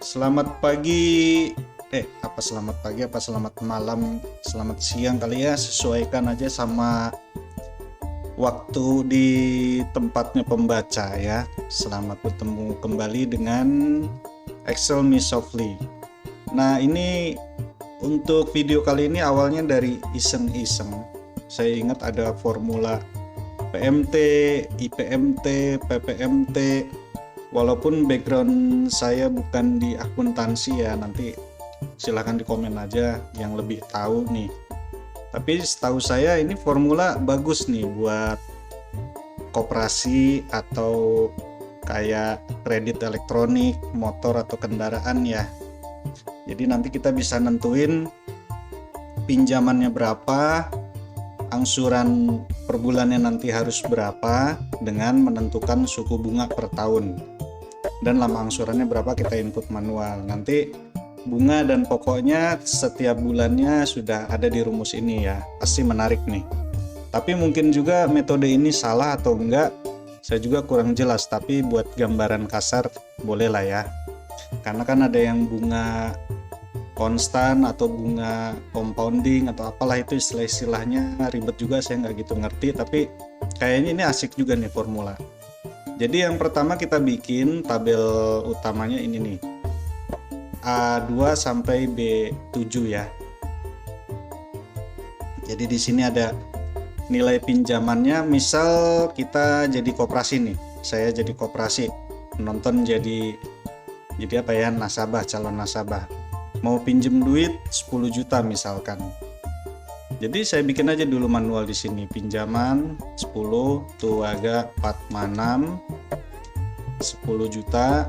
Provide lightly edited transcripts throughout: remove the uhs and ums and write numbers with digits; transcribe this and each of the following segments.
Selamat pagi, selamat pagi, selamat malam, selamat siang kali ya, sesuaikan aja sama waktu di tempatnya pembaca ya. Selamat bertemu kembali dengan Excel Me Softly. Nah, ini untuk video kali ini awalnya dari iseng-iseng. Saya ingat ada formula PMT, IPMT, PPMT. Walaupun background saya bukan di akuntansi ya, nanti silahkan di komen aja yang lebih tahu nih. Tapi setahu saya ini formula bagus nih buat koperasi atau kayak kredit elektronik, motor atau kendaraan ya. Jadi nanti kita bisa nentuin pinjamannya berapa, angsuran per bulannya nanti harus berapa dengan menentukan suku bunga per tahun. Dan lama angsurannya berapa kita input manual. Nanti bunga dan pokoknya setiap bulannya sudah ada di rumus ini ya. Pasti menarik nih. Tapi mungkin juga metode ini salah atau enggak, saya juga kurang jelas. Tapi buat gambaran kasar boleh lah ya. Karena kan ada yang bunga konstan atau bunga compounding atau apalah itu istilah-istilahnya ribet juga, saya nggak gitu ngerti. Tapi kayaknya ini asik juga nih formula. Jadi yang pertama kita bikin tabel utamanya ini nih, A2 sampai B7 ya. Jadi di sini ada nilai pinjamannya, misal kita jadi koperasi nih, saya jadi koperasi, nonton jadi apa ya, nasabah, calon nasabah, mau pinjem duit 10 juta misalkan. Jadi saya bikin aja dulu manual di sini, pinjaman 10 tuh agak 4 10 juta,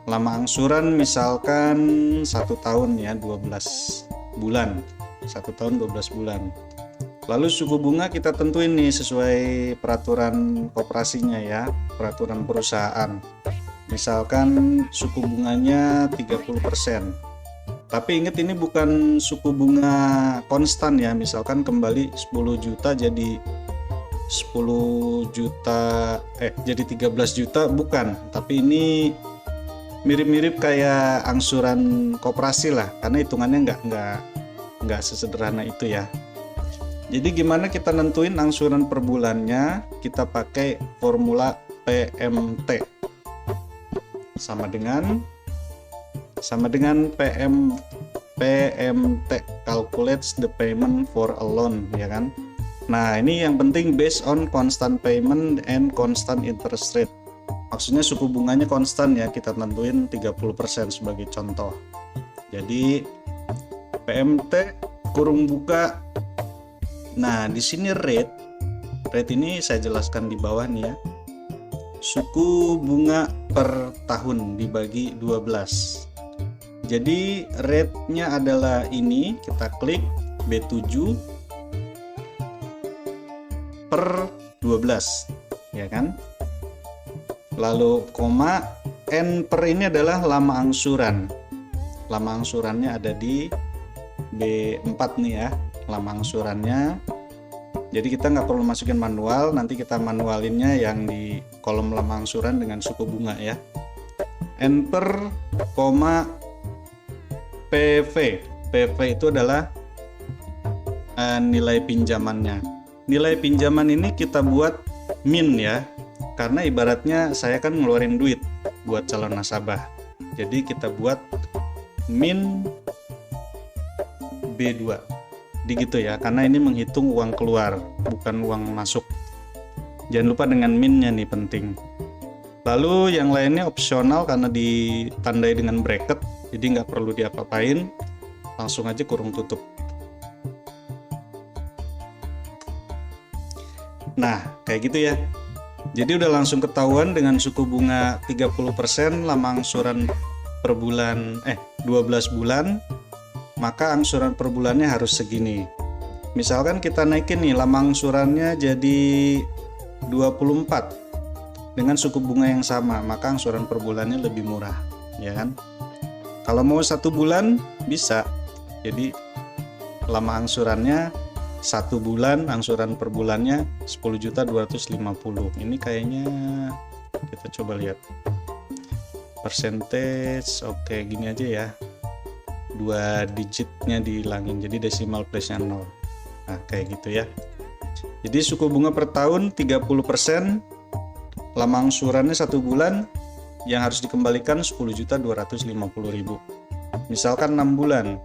lama angsuran misalkan 1 tahun ya, 12 bulan, 1 tahun 12 bulan. Lalu suku bunga kita tentuin nih sesuai peraturan koperasinya ya, peraturan perusahaan. Misalkan suku bunganya 30%. Tapi ingat ini bukan suku bunga konstan ya, misalkan kembali 10 juta jadi 10 juta jadi 13 juta bukan, tapi ini mirip-mirip kayak angsuran koperasi lah, karena hitungannya nggak sesederhana itu ya. Jadi gimana kita nentuin angsuran per bulannya? Kita pakai formula PMT sama dengan PMT, calculates the payment for a loan ya kan. Nah, ini yang penting based on constant payment and constant interest rate. Maksudnya suku bunganya konstan ya, kita tentuin 30% sebagai contoh. Jadi PMT kurung buka. Nah, di sini rate ini saya jelaskan di bawah nih ya. Suku bunga per tahun dibagi 12. Jadi rate-nya adalah ini, kita klik B7 per 12 ya kan. Lalu koma, N per ini adalah lama angsuran. Lama angsurannya ada di B4 nih ya, lama angsurannya. Jadi kita nggak perlu masukin manual, nanti kita manualinnya yang di kolom lama angsuran dengan suku bunga ya. N per, koma, PV. PV itu adalah nilai pinjamannya. Nilai pinjaman ini kita buat min ya, karena ibaratnya saya kan ngeluarin duit buat calon nasabah. Jadi kita buat min B2. Gitu ya, karena ini menghitung uang keluar bukan uang masuk. Jangan lupa dengan minnya nih, penting. Lalu yang lainnya opsional karena ditandai dengan bracket, jadi nggak perlu diapa-apain, langsung aja kurung tutup. Nah, kayak gitu ya. Jadi udah langsung ketahuan dengan suku bunga 30%, lama angsuran per bulan 12 bulan, maka angsuran per bulannya harus segini. Misalkan kita naikin nih lama angsurannya jadi 24 dengan suku bunga yang sama, maka angsuran per bulannya lebih murah, ya kan? Kalau mau 1 bulan bisa, jadi lama angsurannya 1 bulan, angsuran per bulannya 10.250. Ini kayaknya Kita coba lihat percentage. Oke, gini aja ya, 2 digitnya dihilangin, jadi decimal place-nya 0. Nah, kayak gitu ya. Jadi suku bunga per tahun 30%, lama angsurannya 1 bulan, yang harus dikembalikan 10.250.000. Misalkan 6 bulan,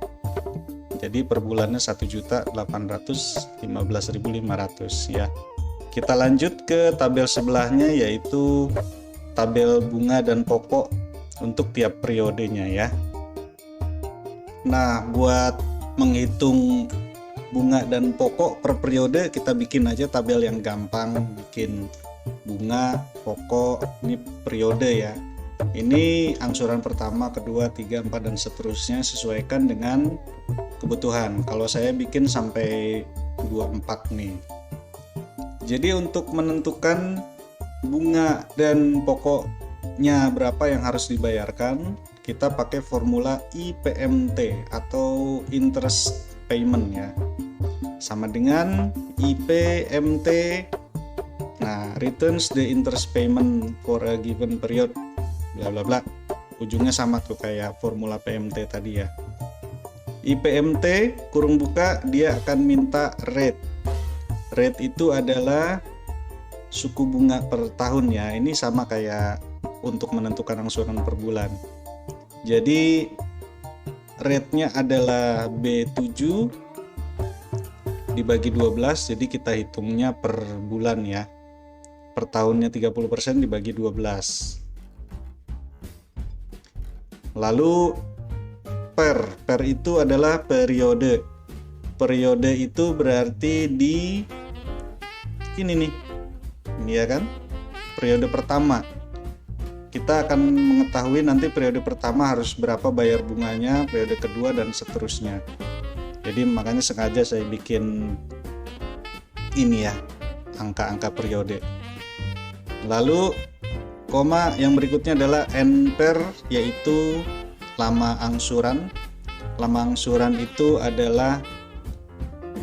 jadi per bulannya 1.815.500 ya. Kita lanjut ke tabel sebelahnya, yaitu tabel bunga dan pokok untuk tiap periodenya ya. Nah, buat menghitung bunga dan pokok per periode, kita bikin aja tabel yang gampang. Bikin bunga, pokok, ini periode ya. Ini angsuran pertama, kedua, 3, 4 dan seterusnya, sesuaikan dengan kebutuhan. Kalau saya bikin sampai 24 nih. Jadi untuk menentukan bunga dan pokoknya berapa yang harus dibayarkan, kita pakai formula IPMT atau interest payment ya. Sama dengan IPMT, nah, returns the interest payment for a given period, bla bla bla. Ujungnya sama tuh kayak formula PMT tadi ya. IPMT kurung buka, dia akan minta rate. Rate itu adalah suku bunga per tahun ya. Ini sama kayak untuk menentukan angsuran per bulan. Jadi rate-nya adalah B7 dibagi 12, jadi kita hitungnya per bulan ya. Per tahunnya 30% dibagi 12. Lalu per itu adalah periode. Periode itu berarti di ini nih. Ini ya kan? Periode pertama. Kita akan mengetahui nanti periode pertama harus berapa bayar bunganya, periode kedua dan seterusnya. Jadi makanya sengaja saya bikin ini ya, angka-angka periode. Lalu koma yang berikutnya adalah NPER, yaitu lama angsuran. Lama angsuran itu adalah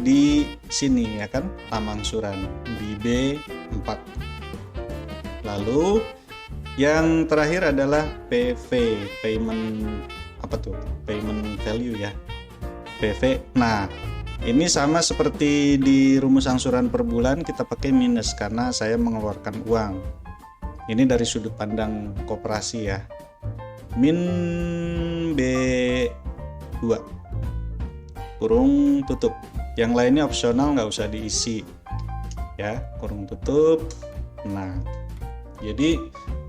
di sini ya kan, lama angsuran di B4. Lalu yang terakhir adalah PV, payment apa tuh? Payment value ya. PV. Nah, ini sama seperti di rumus angsuran per bulan, kita pakai minus karena saya mengeluarkan uang. Ini dari sudut pandang koperasi ya. Min B2 kurung tutup. Yang lainnya opsional, nggak usah diisi ya, kurung tutup. Nah, jadi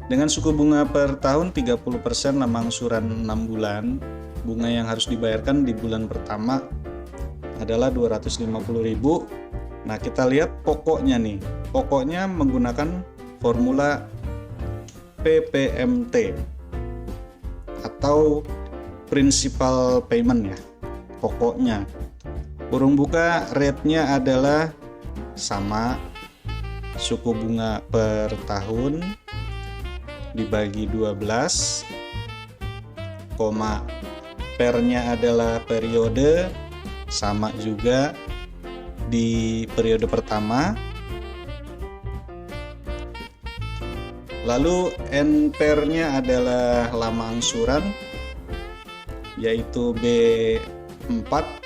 dengan suku bunga per tahun 30% lama angsuran 6 bulan, bunga yang harus dibayarkan di bulan pertama adalah 250.000. Nah, kita lihat pokoknya nih. Pokoknya menggunakan formula PPMT atau principal payment ya. Pokoknya kurung buka, rate-nya adalah sama, suku bunga per tahun dibagi 12, koma pernya adalah periode, sama juga di periode pertama. Lalu NPER-nya adalah lama angsuran, yaitu B4.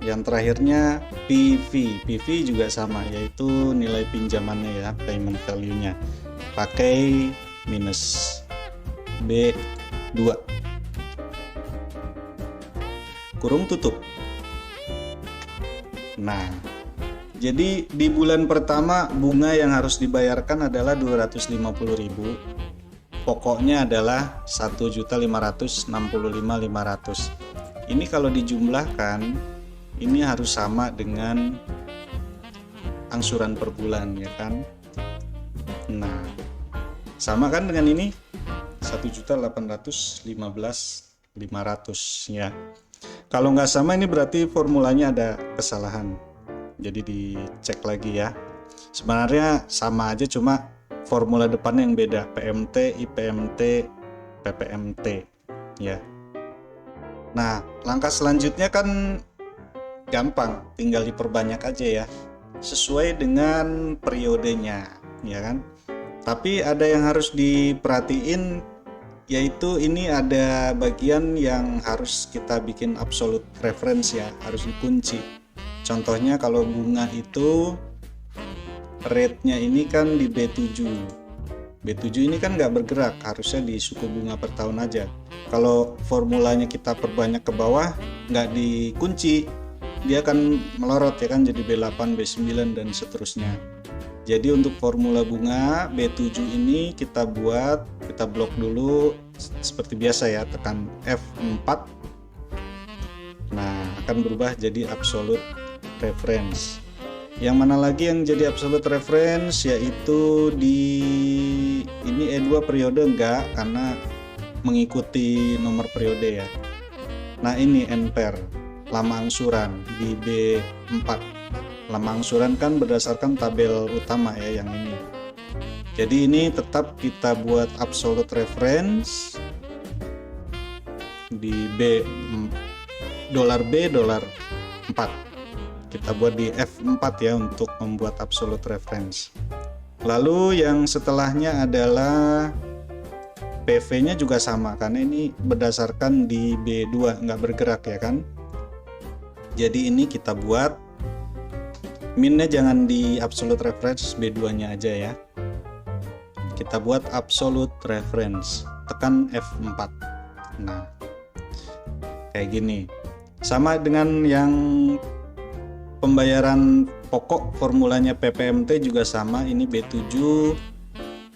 Yang terakhirnya PV juga sama, yaitu nilai pinjamannya ya, payment value-nya. Pakai minus B2. Kurung tutup. Nah, jadi di bulan pertama bunga yang harus dibayarkan adalah 250.000. Pokoknya adalah 1.565.500. Ini kalau dijumlahkan, ini harus sama dengan angsuran per bulan ya kan. Nah, sama kan dengan ini 1.815.500 ya. Kalau nggak sama, ini berarti formulanya ada kesalahan. Jadi dicek lagi ya. Sebenarnya sama aja, cuma formula depannya yang beda. PMT, IPMT, PPMT ya. Nah, langkah selanjutnya kan gampang, tinggal diperbanyak aja ya, sesuai dengan periodenya ya kan. Tapi ada yang harus diperhatiin, yaitu ini ada bagian yang harus kita bikin absolute reference ya, harus dikunci. Contohnya kalau bunga itu rate-nya ini kan di B7. B7 ini kan nggak bergerak, harusnya di suku bunga per tahun aja. Kalau formulanya kita perbanyak ke bawah, nggak dikunci, dia akan melorot ya kan, jadi B8, B9 dan seterusnya. Jadi untuk formula bunga B7 ini kita blok dulu seperti biasa ya, tekan F4. Nah, akan berubah jadi absolute reference. Yang mana lagi yang jadi absolute reference, yaitu di ini E2 periode enggak, karena mengikuti nomor periode ya. Nah, ini NPER, lama angsuran di B4. Lama angsuran kan berdasarkan tabel utama ya yang ini. Jadi ini tetap kita buat absolute reference di dolar B dolar 4. Kita buat di F4 ya untuk membuat absolute reference. Lalu yang setelahnya adalah PV-nya juga sama, karena ini berdasarkan di B2 nggak bergerak ya kan. Jadi ini kita buat minnya jangan di absolute reference, B2-nya aja ya. Kita buat absolute reference, tekan F4. Nah, kayak gini. Sama dengan yang pembayaran pokok, formulanya PPMT juga sama, ini B7,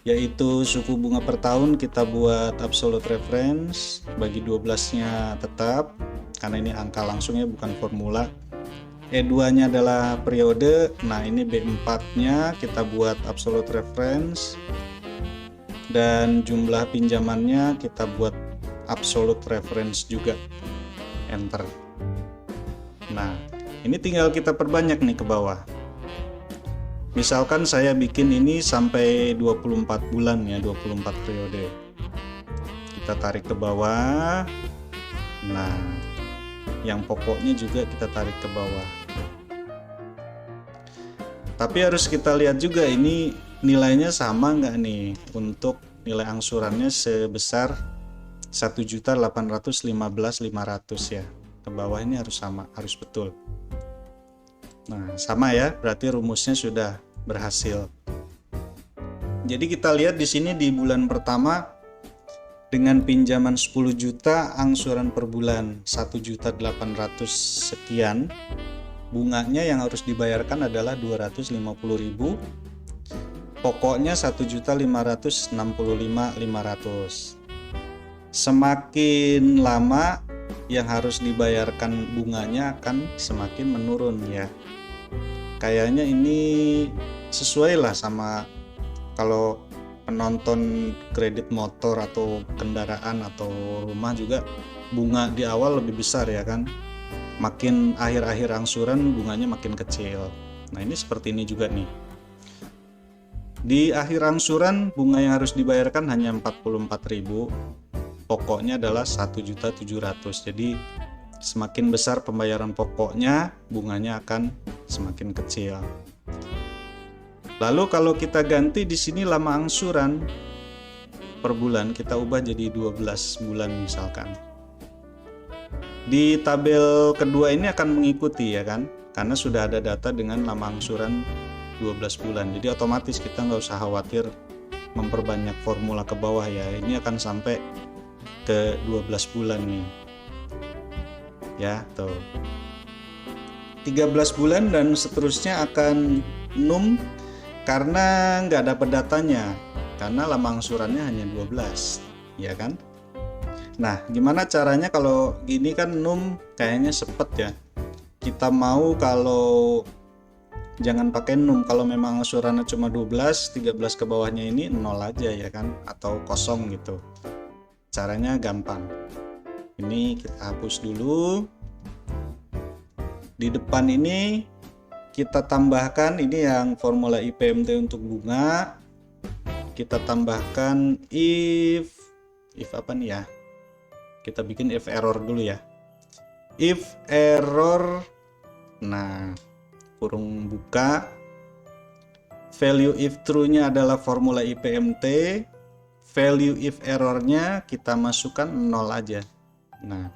yaitu suku bunga per tahun kita buat absolute reference, bagi 12-nya tetap, karena ini angka langsungnya bukan formula. E2-nya adalah periode, nah ini B4-nya kita buat absolute reference, dan jumlah pinjamannya kita buat absolute reference juga, enter. Nah, ini tinggal kita perbanyak nih ke bawah. Misalkan saya bikin ini sampai 24 bulan ya, 24 periode. Kita tarik ke bawah. Nah, yang pokoknya juga kita tarik ke bawah. Tapi harus kita lihat juga ini nilainya sama nggak nih, untuk nilai angsurannya sebesar 1.815.500 ya. Ke bawah ini harus sama, harus betul. Nah, sama ya, berarti rumusnya sudah berhasil. Jadi kita lihat di sini di bulan pertama dengan pinjaman 10 juta, angsuran per bulan 1.800 sekian. Bunganya yang harus dibayarkan adalah 250.000. Pokoknya 1.565.500. Semakin lama yang harus dibayarkan bunganya akan semakin menurun ya. Kayaknya ini sesuai lah sama kalau penonton kredit motor atau kendaraan atau rumah juga, bunga di awal lebih besar ya kan. Makin akhir-akhir angsuran bunganya makin kecil. Nah, ini seperti ini juga nih. Di akhir angsuran bunga yang harus dibayarkan hanya 44.000. Pokoknya adalah 1.700.000. Jadi semakin besar pembayaran pokoknya, bunganya akan semakin kecil. Lalu kalau kita ganti di sini lama angsuran per bulan, kita ubah jadi 12 bulan misalkan. Di tabel kedua ini akan mengikuti ya kan, karena sudah ada data dengan lama angsuran 12 bulan. Jadi otomatis kita nggak usah khawatir memperbanyak formula ke bawah ya. Ini akan sampai ke 12 bulan nih. Ya, tuh. 13 bulan dan seterusnya akan num karena nggak dapat datanya. Karena lama angsurannya hanya 12, ya kan? Nah, gimana caranya kalau gini kan num kayaknya sepet ya. Kita mau kalau jangan pakai num, kalau memang angsurannya cuma 12, 13 ke bawahnya ini 0 aja ya kan, atau kosong gitu. Caranya gampang. Ini kita hapus dulu. Di depan ini kita tambahkan ini yang formula IPMT untuk bunga. Kita tambahkan if apa nih ya? Kita bikin if error dulu ya. If error, nah kurung buka value if true-nya adalah formula IPMT, value if error-nya kita masukkan 0 aja. Nah,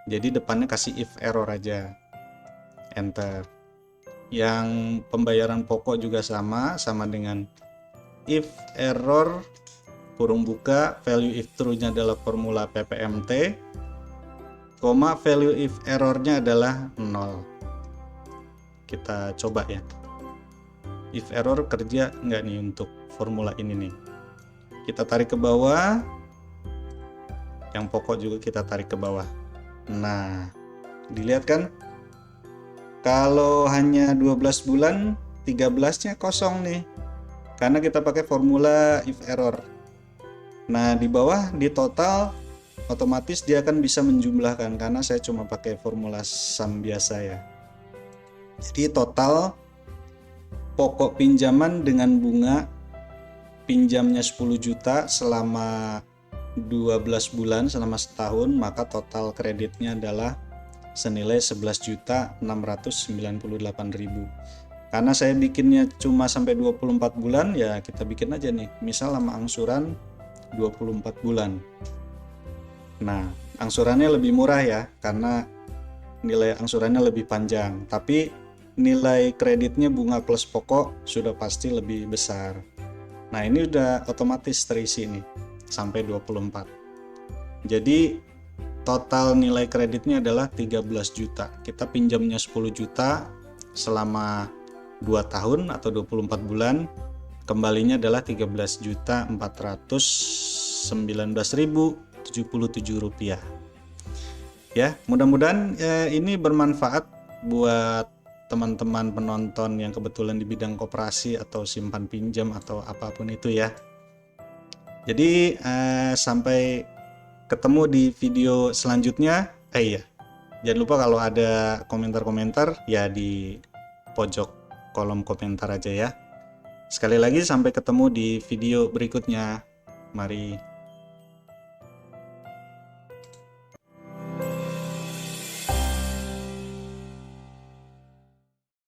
jadi depannya kasih if error aja, enter. Yang pembayaran pokok juga sama dengan if error kurung buka value if true-nya adalah formula PPMT, koma value if error-nya adalah 0. Kita coba ya, if error kerja nggak nih untuk formula ini nih. Kita tarik ke bawah, yang pokok juga kita tarik ke bawah. Nah, dilihat kan, kalau hanya 12 bulan 13-nya kosong nih, karena kita pakai formula if error. Nah, di bawah di total otomatis dia akan bisa menjumlahkan, karena saya cuma pakai formula sum biasa ya. Jadi total pokok pinjaman dengan bunga pinjamnya 10 juta selama 12 bulan, selama setahun, maka total kreditnya adalah senilai 11.698.000. Karena saya bikinnya cuma sampai 24 bulan, ya kita bikin aja nih, misal sama angsuran 24 bulan. Nah, angsurannya lebih murah ya, karena nilai angsurannya lebih panjang, tapi nilai kreditnya bunga plus pokok sudah pasti lebih besar. Nah, ini udah otomatis terisi nih sampai 24. Jadi total nilai kreditnya adalah 13 juta. Kita pinjamnya 10 juta selama 2 tahun atau 24 bulan. Kembalinya adalah 13.419.077 rupiah. Ya, mudah-mudahan ini bermanfaat buat teman-teman penonton yang kebetulan di bidang koperasi atau simpan pinjam atau apapun itu ya. Jadi sampai ketemu di video selanjutnya. Iya, jangan lupa kalau ada komentar-komentar ya di pojok kolom komentar aja ya. Sekali lagi sampai ketemu di video berikutnya. Mari.